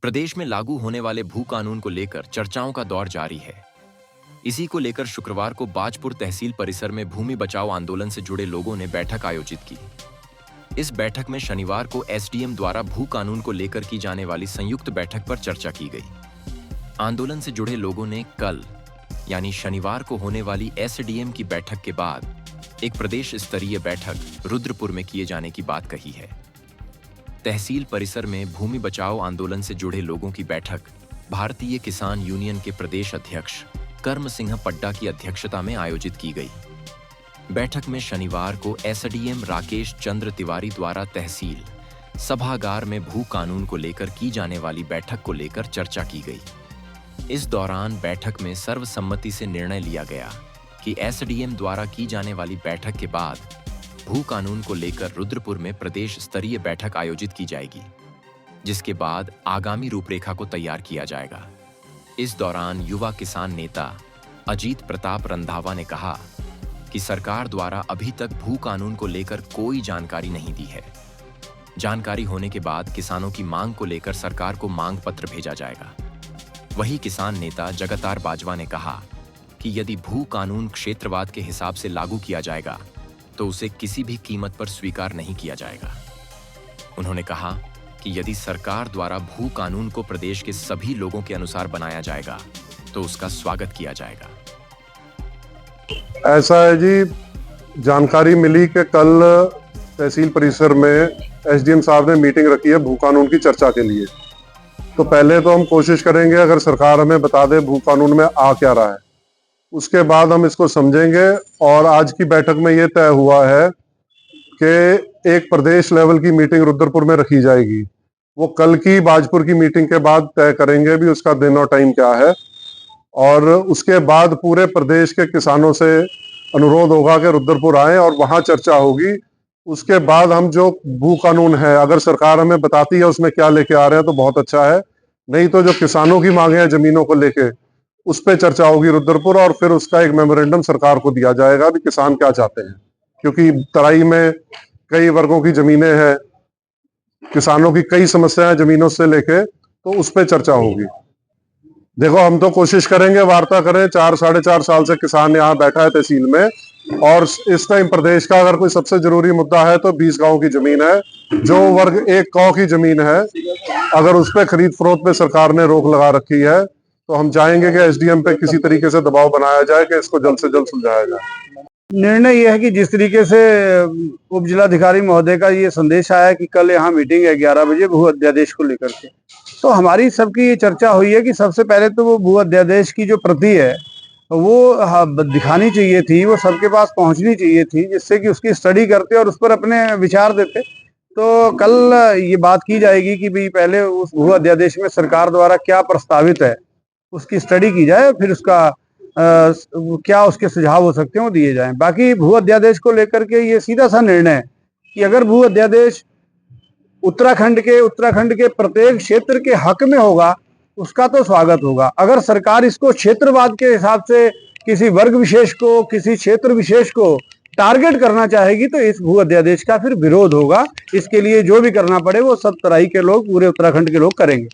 प्रदेश में लागू होने वाले भू कानून को लेकर चर्चाओं का दौर जारी है। इसी को लेकर शुक्रवार को बाजपुर तहसील परिसर में भूमि बचाओ आंदोलन से जुड़े लोगों ने बैठक आयोजित की। इस बैठक में शनिवार को एसडीएम द्वारा भू कानून को लेकर की जाने वाली संयुक्त बैठक पर चर्चा की गई। आंदोलन से जुड़े लोगों ने कल यानी शनिवार को होने वाली एसडीएम की बैठक के बाद एक प्रदेश स्तरीय बैठक रुद्रपुर में किए जाने की बात कही है। तहसील परिसर में भूमि बचाओ आंदोलन से जुड़े लोगों की बैठक भारतीय किसान यूनियन के प्रदेश अध्यक्ष कर्म सिंह पड्डा की अध्यक्षता में आयोजित की गई। बैठक में शनिवार को एसडीएम राकेश चंद्र तिवारी द्वारा तहसील सभागार में भू कानून को लेकर की जाने वाली बैठक को लेकर चर्चा की गई। इस दौरान बैठक में सर्वसम्मति से निर्णय लिया गया कि एसडीएम द्वारा की जाने वाली बैठक के बाद भू कानून को लेकर रुद्रपुर में प्रदेश स्तरीय बैठक आयोजित की जाएगी, जिसके बाद आगामी रूपरेखा को तैयार किया जाएगा। इस दौरान युवा किसान नेता अजीत प्रताप रंधावा ने कहा कि सरकार द्वारा अभी तक भू कानून को लेकर कोई जानकारी नहीं दी है। जानकारी होने के बाद किसानों की मांग को लेकर सरकार को मांग पत्र भेजा जाएगा। वहीं किसान नेता जगतार बाजवा ने कहा कि यदि भू कानून क्षेत्रवाद के हिसाब से लागू किया जाएगा तो उसे किसी भी कीमत पर स्वीकार नहीं किया जाएगा। उन्होंने कहा कि यदि सरकार द्वारा भू कानून को प्रदेश के सभी लोगों के अनुसार बनाया जाएगा तो उसका स्वागत किया जाएगा। ऐसा है जी, जानकारी मिली कि कल तहसील परिसर में एसडीएम साहब ने मीटिंग रखी है भू कानून की चर्चा के लिए। तो पहले तो हम कोशिश करेंगे अगर सरकार हमें बता दे भू कानून में आ क्या रहा है, उसके बाद हम इसको समझेंगे। और आज की बैठक में ये तय हुआ है कि एक प्रदेश लेवल की मीटिंग रुद्रपुर में रखी जाएगी। वो कल की बाजपुर की मीटिंग के बाद तय करेंगे भी उसका दिन और टाइम क्या है। और उसके बाद पूरे प्रदेश के किसानों से अनुरोध होगा कि रुद्रपुर आए और वहां चर्चा होगी। उसके बाद हम जो भू कानून है अगर सरकार हमें बताती है उसमें क्या लेके आ रहे हैं तो बहुत अच्छा है, नहीं तो जो किसानों की मांगे हैं जमीनों को लेके उस पर चर्चा होगी रुद्रपुर। और फिर उसका एक मेमोरेंडम सरकार को दिया जाएगा भी किसान क्या चाहते हैं, क्योंकि तराई में कई वर्गों की जमीनें हैं, किसानों की कई समस्याएं जमीनों से लेके, तो उस पर चर्चा होगी। देखो हम तो कोशिश करेंगे वार्ता करें। 4-4.5 साल से किसान यहाँ बैठा है तहसील में, और इस टाइम प्रदेश का अगर कोई सबसे जरूरी मुद्दा है तो 20 गांव की जमीन है, जो वर्ग 1 कौ की जमीन है। अगर उस पर खरीद फरोख्त पे सरकार ने रोक लगा रखी है तो हम चाहेंगे कि एसडीएम पे किसी तरीके से दबाव बनाया जाए कि इसको जल्द से जल्द सुलझाया जाए। निर्णय यह है कि जिस तरीके से उप जिलाधिकारी महोदय का ये संदेश आया कि कल यहाँ मीटिंग है 11 बजे भू अध्यादेश को लेकर के, तो हमारी सबकी ये चर्चा हुई है कि सबसे पहले तो वो भू अध्यादेश की जो प्रति है वो दिखानी चाहिए थी, वो सबके पास पहुंचनी चाहिए थी, जिससे कि उसकी स्टडी करते और उस पर अपने विचार देते। तो कल ये बात की जाएगी कि भाई पहले उस भू अध्यादेश में सरकार द्वारा क्या प्रस्तावित है उसकी स्टडी की जाए, फिर उसका क्या उसके सुझाव हो सकते हैं वो दिए जाएं। बाकी भू अध्यादेश को लेकर के ये सीधा सा निर्णय है कि अगर भू अध्यादेश उत्तराखंड के प्रत्येक क्षेत्र के हक में होगा उसका तो स्वागत होगा। अगर सरकार इसको क्षेत्रवाद के हिसाब से किसी वर्ग विशेष को, किसी क्षेत्र विशेष को टारगेट करना चाहेगी तो इस भू अध्यादेश का फिर विरोध होगा। इसके लिए जो भी करना पड़े वो सब तराई के लोग, पूरे उत्तराखंड के लोग करेंगे।